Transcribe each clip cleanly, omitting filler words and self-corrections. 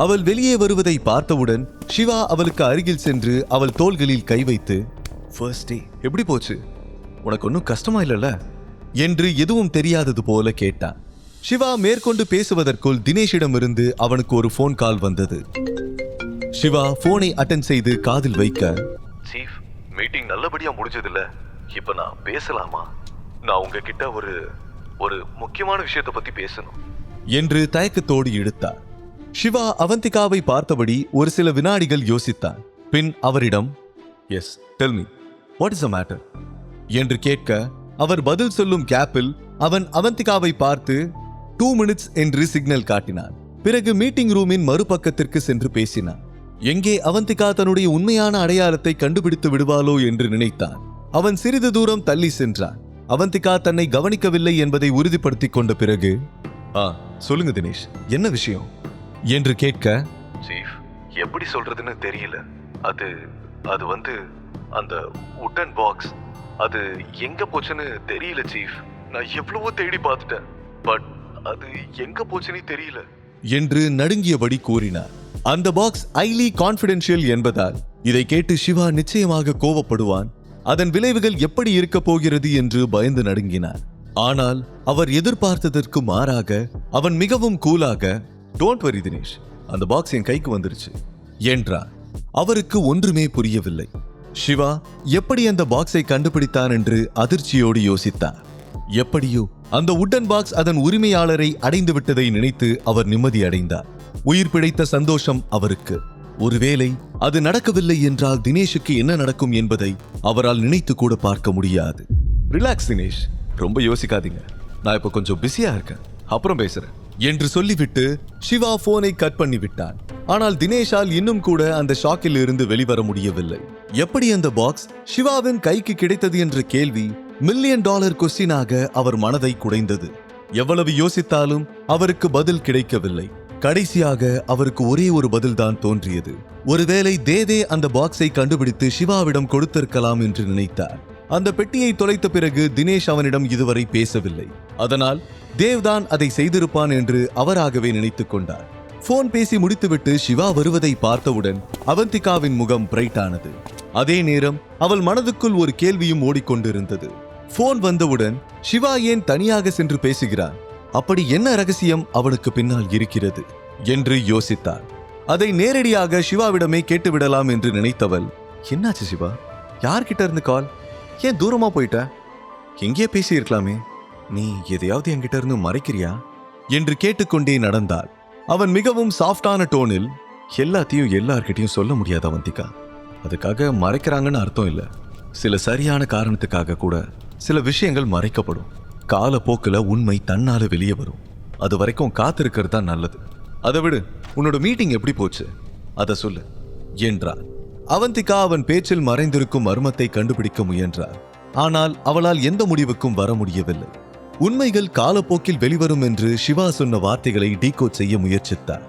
அவள் வெளியே வருவதை பார்த்தவுடன் சிவா அவளுக்கு அருகில் சென்று அவள் தோள்களில் கை வைத்து, ஃபர்ஸ்ட் டே எப்படி போச்சு, உனக்கு ஒன்றும் கஷ்டமா இல்லைல்ல என்று எதுவும் தெரியாதது போல கேட்டான். சிவா மேற்கொண்டு பேசுவதற்குள் தினேஷிடமிருந்து அவனுக்கு ஒரு போன் கால் வந்தது. சிவா போனை அட்டென்ட் செய்து காதில் வைக்க, சீஃப், மீட்டிங் நல்லபடியா முடிஞ்சதில்ல, இப்ப நான் பேசலாமா? நான் உங்ககிட்ட ஒரு முக்கியமான விஷயத்தை பத்தி பேசணும் என்று தயக்கத்தோடு இழுத்தார். சிவா அவந்திகாவை பார்த்தபடி ஒரு சில வினாடிகள் யோசித்தான். பின் அவரிடம், yes tell me, what is the matter என்று கேட்க, அவர் பதில் சொல்லும் கேப்பில் அவன் அவந்திகாவை பார்த்து 2 minutes என்று சிக்னல் காட்டினான். பிறகு மீட்டிங் ரூமின் மறுபக்கத்திற்கு சென்று பேசினான். எங்கே அவந்திகா தன்னுடைய உண்மையான அடையாளத்தை கண்டுபிடித்து விடுவாளோ என்று நினைத்தான். அவன் சிறிது தூரம் தள்ளி சென்றான். அவந்திகா தன்னை கவனிக்கவில்லை என்பதை உறுதிப்படுத்திக் கொண்ட பிறகு, சொல்லுங்க தினேஷ், என்ன விஷயம் என்று கேட்க, சீஃப், எப்படி சொல்றதுன்னு தெரியல. அது வந்து அந்த உட்டன் பாக்ஸ் அது எங்க போச்சுன்னு தெரியல சீஃப். நான் எவ்வளவோ தேடி பார்த்துட்டேன், பட் அது எங்க போச்சுன்னு தெரியல என்று நடுங்கியபடி கூறினார். அந்த பாக்ஸ் ஹைலி கான்பிடென்ஷியல் என்பதால் இதை கேட்டு சிவா நிச்சயமாக கோபப்படுவான். அதன் விளைவுகள் எப்படி இருக்க போகிறது என்று பயந்து நடுங்கினார். ஆனால் அவர் எதிர்பார்த்ததற்கு மாறாக அவன் மிகவும் கூலாக, டோன்ட் வரி தினேஷ், அந்த பாக்ஸ் என் கைக்கு வந்துருச்சு என்றார். அவருக்கு ஒன்றுமே புரியவில்லை. சிவா எப்படி அந்த பாக்ஸை கண்டுபிடித்தான் என்று அதிர்ச்சியோடு யோசித்தார். எப்படியோ அந்த உட்டன் பாக்ஸ் அதன் உரிமையாளரை அடைந்து விட்டதை நினைத்து அவர் நிம்மதி அடைந்தார். உயிர் பிழைத்த சந்தோஷம் அவருக்கு. ஒருவேளை அது நடக்கவில்லை என்றால் தினேஷுக்கு என்ன நடக்கும் என்பதை அவரால் நினைத்து கூட பார்க்க முடியாது. ரிலாக்ஸ் தினேஷ், ரொம்ப யோசிக்காதீங்க, நான் இப்ப கொஞ்சம் பிஸியா இருக்கேன், அப்புறம் பேசுறேன் என்று சொல்லிவிட்டு சிவா போனை கட் பண்ணி விட்டான். ஆனால் தினேஷால் இன்னும் கூட அந்த ஷாக்கில் இருந்து வெளிவர முடியவில்லை. எப்படி அந்த பாக்ஸ் சிவாவின் கைக்கு கிடைத்தது என்ற கேள்வி $1 மில்லியன் கொஸ்டினாக அவர் மனதை குடைந்தது. எவ்வளவு யோசித்தாலும் அவருக்கு பதில் கிடைக்கவில்லை. கடைசியாக அவருக்கு ஒரே ஒரு பதில் தான் தோன்றியது. ஒருவேளை தேதே அந்த பாக்ஸை கண்டுபிடித்து சிவாவிடம் கொடுத்திருக்கலாம் என்று நினைத்தார். அந்த பெட்டியை தொலைத்த பிறகு தினேஷ் அவனிடம் இதுவரை பேசவில்லை. அதனால் தேவ்தான் அதை செய்திருப்பான் என்று அவராகவே நினைத்துக் கொண்டார். போன் பேசி முடித்துவிட்டு சிவா வருவதை பார்த்தவுடன் அவந்திகாவின் முகம் பிரைட் ஆனது. அதே நேரம் அவள் மனதுக்குள் ஒரு கேள்வியும் ஓடிக்கொண்டிருந்தது. போன் வந்தவுடன் சிவா ஏன் தனியாக சென்று பேசுகிறான்? அப்படி என்ன ரகசியம் அவனுக்கு பின்னால் இருக்கிறது என்று யோசித்தார். அதை நேரடியாக சிவாவிடமே கேட்டுவிடலாம் என்று நினைத்தவள், என்னாச்சு சிவா, யார்கிட்ட இருந்து கால், ஏன் தூரமா போயிட்ட, எங்கேயே பேசி இருக்கலாமே, நீ எதையாவது என்கிட்ட இருந்து மறைக்கிறியா என்று கேட்டுக்கொண்டே நடந்தாள். அவன் மிகவும் சாஃப்டான டோனில், எல்லாத்தையும் எல்லார்கிட்டையும் சொல்ல முடியாது அவந்திகா, அதுக்காக மறைக்கிறாங்கன்னு அர்த்தம் இல்லை, சில சரியான காரணத்துக்காக கூட சில விஷயங்கள் மறைக்கப்படும். காலப்போக்கில் உண்மை தன்னால வெளியே வரும். அது வரைக்கும் காத்திருக்கிறது தான் நல்லது. அதை விடு, உன்னோட மீட்டிங் எப்படி போச்சு அதை சொல்லு என்றார். அவந்திகா அவன் பேச்சில் மறைந்திருக்கும் மர்மத்தை கண்டுபிடிக்க முயன்றார். ஆனால் அவளால் எந்த முடிவுக்கும் வர முடியவில்லை. உண்மைகள் காலப்போக்கில் வெளிவரும் என்று சிவா சொன்ன வார்த்தைகளை டீகோட் செய்ய முயற்சித்தார்.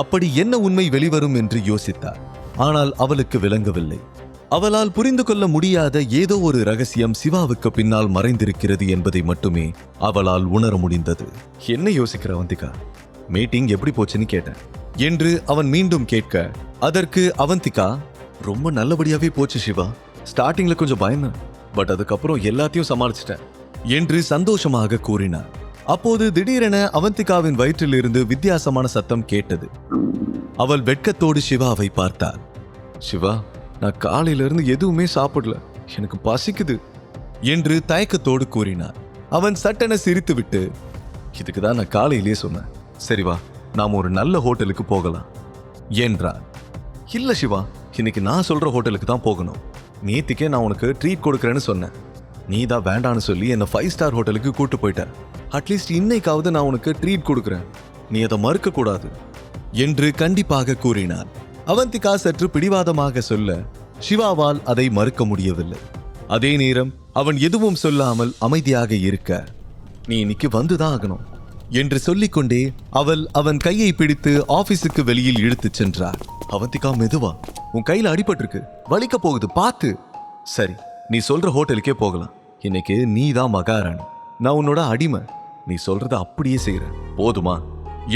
அப்படி என்ன உண்மை வெளிவரும் என்று யோசித்தார். ஆனால் அவளுக்கு விளங்கவில்லை. அவளால் புரிந்து கொள்ள முடியாத ஏதோ ஒரு ரகசியம் சிவாவுக்கு பின்னால் மறைந்திருக்கிறது என்பதை மட்டுமே அவளால் உணர முடிந்தது. என்ன யோசிக்கிற அவந்திகா, மீட்டிங் எப்படி போச்சுன்னு கேட்டேன் என்று அவன் மீண்டும் கேட்க, அதற்கு அவந்திகா, ரொம்ப நல்லபடியாவே போச்சு சிவா, ஸ்டார்டிங்ல கொஞ்சம் பயந்தேன், பட் அதுக்கப்புறம் எல்லாத்தையும் சமாளிச்சிட்டேன் என்று சந்தோஷமாக கூறினார். அப்போது திடீரென அவந்திகாவின் வயிற்றிலிருந்து வித்தியாசமான சத்தம் கேட்டது. அவள் வெட்கத்தோடு சிவாவை பார்த்தாள். சிவா, நான் காலையிலிருந்து எதுவுமே சாப்பிடல, எனக்கு பசிக்குது என்று தயக்கத்தோடு கூறினார். அவன் சட்டென சிரித்துவிட்டு, இதுக்கு தான் நான் காலையிலேயே சொன்னேன், சரி வா, நாம் ஒரு நல்ல ஹோட்டலுக்கு போகலாம் என்றார். இல்ல சிவா, இன்னைக்கு நான் சொல்ற ஹோட்டலுக்கு தான் போகணும். நேத்திக்கே நான் உனக்கு ட்ரீட் கொடுக்கறேன்னு சொன்னேன், நீ தான் வேண்டான்னு சொல்லி என்னை 5 ஸ்டார் ஹோட்டலுக்கு கூட்டு போயிட்ட. அட்லீஸ்ட் இன்னைக்காவது நான் உனக்கு ட்ரீட் கொடுக்குறேன், நீ அதை மறுக்க கூடாது என்று கண்டிப்பாக கூறினார். அவந்திகா சற்று பிடிவாதமாக சொல்ல சிவாவால் அதை மறுக்க முடியவில்லை. அதே நேரம் அவன் எதுவும் சொல்லாமல் அமைதியாக இருக்க, நீ இன்னைக்கு வந்துதான் ஆகணும் என்று சொல்லிக்கொண்டே அவள் அவன் கையை பிடித்து ஆபீஸுக்கு வெளியில் இழுத்துச் சென்றார். அவந்திகா, மெதுவா, உன் கையில அடிபட்டிருக்கு, வலிக்க போகுது, பார்த்து. சரி, நீ சொல்ற ஹோட்டலுக்கே போகலாம். இன்னைக்கு நீ தான் மகாராணி, நான் உன்னோட அடிமை, நீ சொல்றத அப்படியே செய்யற, போதுமா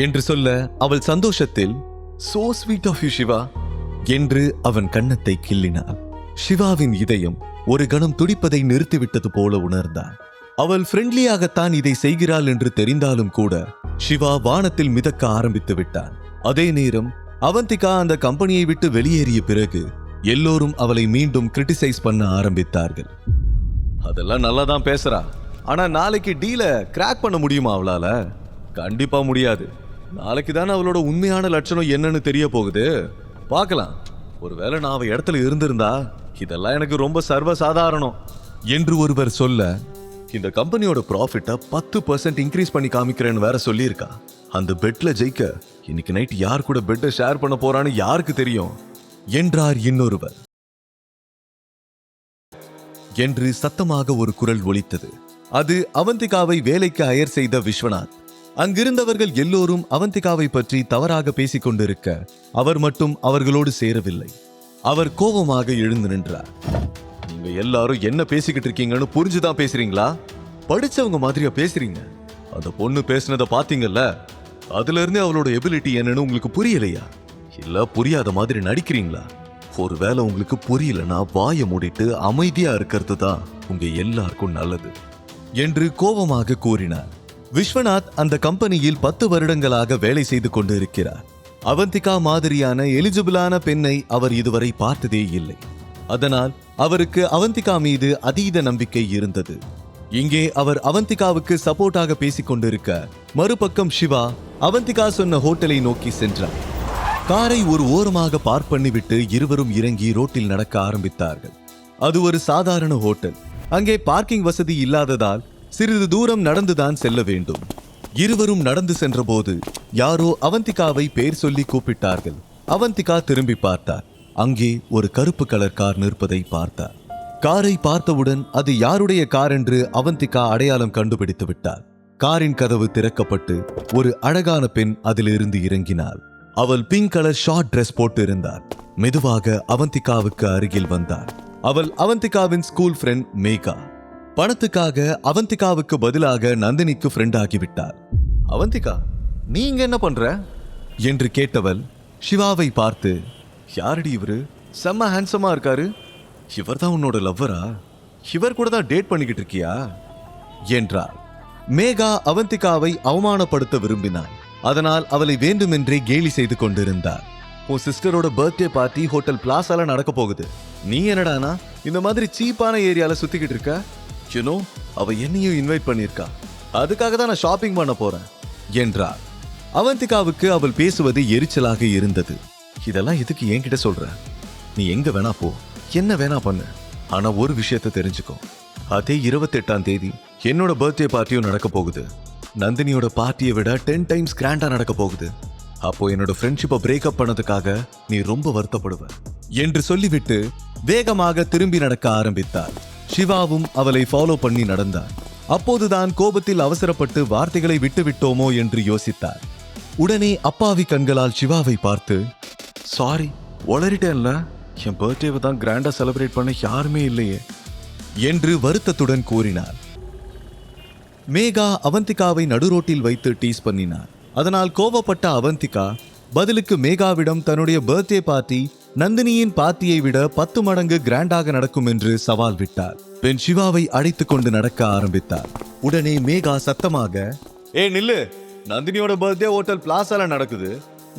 என்று சொல்ல அவள் சந்தோஷத்தில், so sweet of you Siva என்று அவன் கன்னத்தை கிள்ளினாள். சிவாவின் இதயம் ஒரு கணம் துடிப்பதை நிறுத்திவிட்டது போல உணர்ந்தான். அவள் ஃப்ரெண்ட்லியாகத்தான் இதை செய்கிறாள் என்று தெரிந்தாலும் கூட சிவா வானத்தில் மிதக்க ஆரம்பித்து விட்டான். அதே நேரம் அவந்திகா அந்த கம்பெனியை விட்டு வெளியேறிய பிறகு எல்லோரும் அவளை மீண்டும் கிரிட்டிசைஸ் பண்ண ஆரம்பித்தார்கள். அதெல்லாம் நல்லா தான் பேசுறா, ஆனா நாளைக்கு டீல கிராக் பண்ண முடியுமா அவளால? கண்டிப்பா முடியாது. நாளைக்கு தானே அவளோட உண்மையான லட்சணம் என்னன்னு தெரிய போகுது, பார்க்கலாம். ஒருவேளை நான் அவ இடத்துல இருந்திருந்தா இதெல்லாம் எனக்கு ரொம்ப சர்வசாதாரணம் என்று ஒருவர் சொல்ல, இந்த கம்பெனியோட ப்ராஃபிட்டை 10% இன்க்ரீஸ் பண்ணி காமிக்கிறேன்னு வேற சொல்லியிருக்கா. அந்த பெட்ல ஜெயிக்க இன்னைக்கு நைட் யார் கூட பெட்டை ஷேர் பண்ண போறான்னு யாருக்கு தெரியும் என்றார் இன்னொருவர். என்று சத்தமாக ஒரு குரல் ஒலித்தது. அது அவந்திகாவை வேலைக்கு ஹயர் செய்த விஸ்வநாத். அங்கிருந்தவர்கள் எல்லோரும் அவந்திகாவை பற்றி தவறாக பேசிக் கொண்டிருக்க அவர் மட்டும் அவர்களோடு சேரவில்லை. அவர் கோபமாக எழுந்து நின்றார். நீங்க எல்லாரும் என்ன பேசிக்கிட்டு இருக்கீங்கன்னு புரிஞ்சுதான் பேசுறீங்களா? படிச்சவங்க மாதிரியா பேசுறீங்க? அந்த பொண்ணு பேசுனதை பாத்தீங்கல்ல, அதுல இருந்து அவளோட எபிலிட்டி என்னன்னு உங்களுக்கு புரியலையா? இல்ல புரியாத மாதிரி நடிக்கிறீங்களா? ஒருவேளை உங்களுக்கு புரியலன்னா வாயை மூடிட்டு அமைதியா இருக்கிறது தான் உங்க எல்லாருக்கும் நல்லது என்று கோபமாக கூறினார். விஸ்வநாத் அந்த கம்பெனியில் 10 வருடங்களாக வேலை செய்து கொண்டு இருக்கிறார். அவந்திகா மாதிரியான எலிஜிபிளான பெண்ணை அவர் இதுவரை பார்த்ததே இல்லை. அதனால் அவருக்கு அவந்திகா மீது அதீத நம்பிக்கை இருந்தது. இங்கே அவர் அவந்திகாவுக்கு சப்போர்ட்டாக பேசிக் கொண்டிருக்க, மறுபக்கம் சிவா அவந்திகா சொன்ன ஹோட்டலை நோக்கி சென்றார். காரை ஒரு ஓரமாக பார்க் பண்ணிவிட்டு இருவரும் இறங்கி ரோட்டில் நடக்க ஆரம்பித்தார்கள். அது ஒரு சாதாரண ஹோட்டல். அங்கே பார்க்கிங் வசதி இல்லாததால் சிறிது தூரம் நடந்துதான் செல்ல வேண்டும். இருவரும் நடந்து சென்றபோது யாரோ அவந்திகாவை பெயர் சொல்லி கூப்பிட்டார்கள். அவந்திகா திரும்பி பார்த்தார். அங்கே ஒரு கருப்பு கலர் கார் நிற்பதை பார்த்தார். காரை பார்த்தவுடன் அது யாருடைய கார் என்று அவந்திகா அடையாளம் கண்டுபிடித்து விட்டார். காரின் கதவு திறக்கப்பட்டு ஒரு அழகான பெண் அதிலிருந்து இறங்கினாள். அவள் பிங்க் கலர் ஷார்ட் டிரெஸ் போட்டு இருந்தார். மெதுவாக அவந்திகாவுக்கு அருகில் வந்தார். அவள் அவந்திகாவின் ஸ்கூல் ஃப்ரெண்ட் மேகா. பணத்துக்காக அவந்திகாவுக்கு பதிலாக நந்தினிக்கு ஃப்ரெண்ட் ஆகிவிட்டார். அவந்திகா, நீங்க என்ன பண்ற என்று கேட்டவள் சிவாவை பார்த்து, யாரடி இவரு? செம்ம ஹேண்ட்ஸமா இருக்காரு. இவர் தான் உன்னோட லவ்வரா? இவர் கூட தான் டேட் பண்ணிக்கிட்டு இருக்கியா என்றார். மேகா அவந்திகாவை அவமானப்படுத்த விரும்பினாள். அதனால் அவளை வேண்டுமென்றே கேலி செய்து கொண்டிருந்தார். உன் சிஸ்டரோட பர்த்டே பார்ட்டி ஹோட்டல் பிளாசால நடக்க போகுது. நீ என்னடானா இந்த மாதிரி சீப்பான ஏரியால சுத்திக்கிட்டு இருக்க? யூனோ, அவ என்னையும் இன்வைட் பண்ணிருக்கா. அதுக்காக தான் நான் ஷாப்பிங் பண்ண போறேன் என்றார். அவந்திகாவுக்கு அவள் பேசுவது எரிச்சலாக இருந்தது. இதெல்லாம் எதுக்கு என்கிட்ட சொல்ற? நீ எங்க வேணா போ, என்ன வேணா பண்ணு. ஆனா ஒரு விஷயத்த தெரிஞ்சுக்கோ, அதே 28ஆம் தேதி என்னோட பர்த்டே பார்ட்டியும் நடக்க போகுது. நந்தினியோட பார்ட்டியை விட 10 டைம்ஸ் கிராண்டா நடக்க போகுது. அப்போ என்னோட ஃப்ரெண்ட்ஷிப்பை பிரேக்கப் பண்ணதுக்காக நீ ரொம்ப வருத்தப்படுவ என்று சொல்லிவிட்டு வேகமாக திரும்பி நடக்க ஆரம்பித்தார். சிவாவும் அவளை ஃபாலோ பண்ணி நடந்தார். அப்போதுதான் கோபத்தில் அவசரப்பட்டு வார்த்தைகளை விட்டுவிட்டோமோ என்று யோசித்தார். உடனே அப்பாவி கண்களால் சிவாவை பார்த்து, சாரி, உளறிட்டேன்ல, என் பர்த்டேவை தான் கிராண்டா செலிப்ரேட் பண்ண யாருமே இல்லையே என்று வருத்தத்துடன் கூறினார். மேகா அவந்திகாவை நடுரோட்டில் வைத்து டீஸ் பண்ணினார். அதனால் கோபப்பட்ட அவந்திகா பதிலுக்கு மேகாவிடம் தன்னுடைய பர்த்டே பார்ட்டி நந்தினியின் பார்ட்டியை விட 10 மடங்கு கிராண்டாக நடக்கும் என்று சவால் விட்டார். பெண் சிவாவை அழைத்துக் கொண்டு நடக்க ஆரம்பித்தார். உடனே மேகா சத்தமாக, ஏ நில்லு, நந்தினியோட பர்த்டே ஹோட்டல் பிளாசால நடக்குது.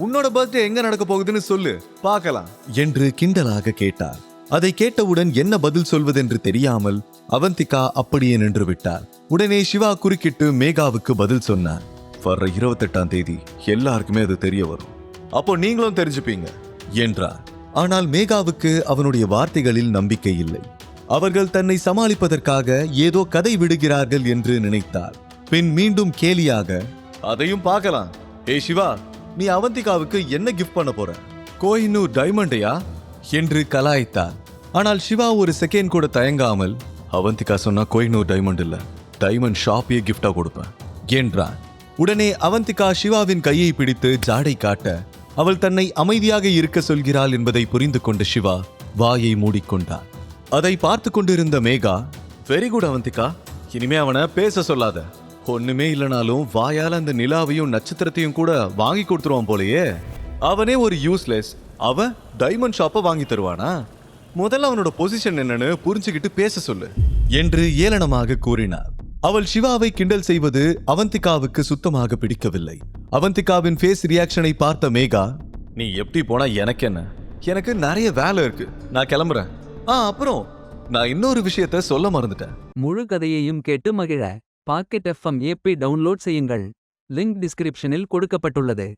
உன்னோட பர்த்டே எங்க நடக்க போகுதுன்னு சொல்லு, பார்க்கலாம் என்று கிண்டலாக கேட்டார். அதை கேட்டவுடன் என்ன பதில் சொல்வதென்று தெரியாமல் அவந்திகா அப்படியே நின்று விட்டார். உடனே சிவா குறுக்கிட்டு மேகாவுக்கு பதில் சொன்னார். வர்ற 28ஆம் தேதி எல்லாருக்குமே அது தெரிய வரும், அப்போ நீங்களும் தெரிஞ்சுப்பீங்க என்றார். ஆனால் மேகாவுக்கு அவனுடைய வார்த்தைகளில் நம்பிக்கை இல்லை. அவர்கள் தன்னை சமாளிப்பதற்காக ஏதோ கதை விடுகிறார்கள் என்று நினைத்தார். பின் மீண்டும் கேலியாக, அதையும் பார்க்கலாம். ஏ சிவா, நீ அவந்திகாவுக்கு என்ன கிஃப்ட் பண்ண போற? கோஹினூர் டைமண்டையா என்று கலாய்த்தார். ஆனால் சிவா ஒரு செகண்ட் கூட தயங்காமல், அவந்திகா சொன்னா கோஹினூர் டைமண்ட் இல்ல, டைமண்ட் ஷாப்பையே கிஃப்டா கொடுப்பேன் என்றான். உடனே அவந்திகா சிவாவின் கையை பிடித்து ஜாடை காட்ட, அவள் தன்னை அமைதியாக இருக்க சொல்கிறாள் என்பதை புரிந்து கொண்ட சிவா வாயை மூடிக்கொண்டார். அதை பார்த்து கொண்டிருந்த மேகா, வெரி குட் அவந்திகா, இனிமே அவனை பேச சொல்லாத. ஒண்ணுமே இல்லைனாலும் வாயால அந்த நிலாவையும் நட்சத்திரத்தையும் கூட வாங்கி கொடுத்துருவான் போலயே. அவனே ஒரு யூஸ்லெஸ். அவன் டைமண்ட் ஷாப்பை வாங்கி தருவானா? முதல்ல அவனோட பொசிஷன் என்னன்னு புரிஞ்சுக்கிட்டு பேச சொல்லு என்று ஏளனமாக கூறினார். அவள் சிவாவை கிண்டல் செய்வது அவந்திகாவுக்கு சுத்தமாக பிடிக்கவில்லை. அவந்திகாவின் ஃபேஸ் ரியாக்ஷனை பார்த்த மேகா, நீ எப்படி போனா எனக்கு என்ன, எனக்கு நிறைய வேலை இருக்கு, நான் கிளம்புறேன். அப்புறம் நான் இன்னொரு விஷயத்த சொல்ல மறந்துட்டேன். முழு கதையையும் கேட்டு மகிழ பாக்கெட் FM ஏபி டவுன்லோட் செய்யுங்கள். லிங்க் டிஸ்கிரிப்ஷனில் கொடுக்கப்பட்டுள்ளது.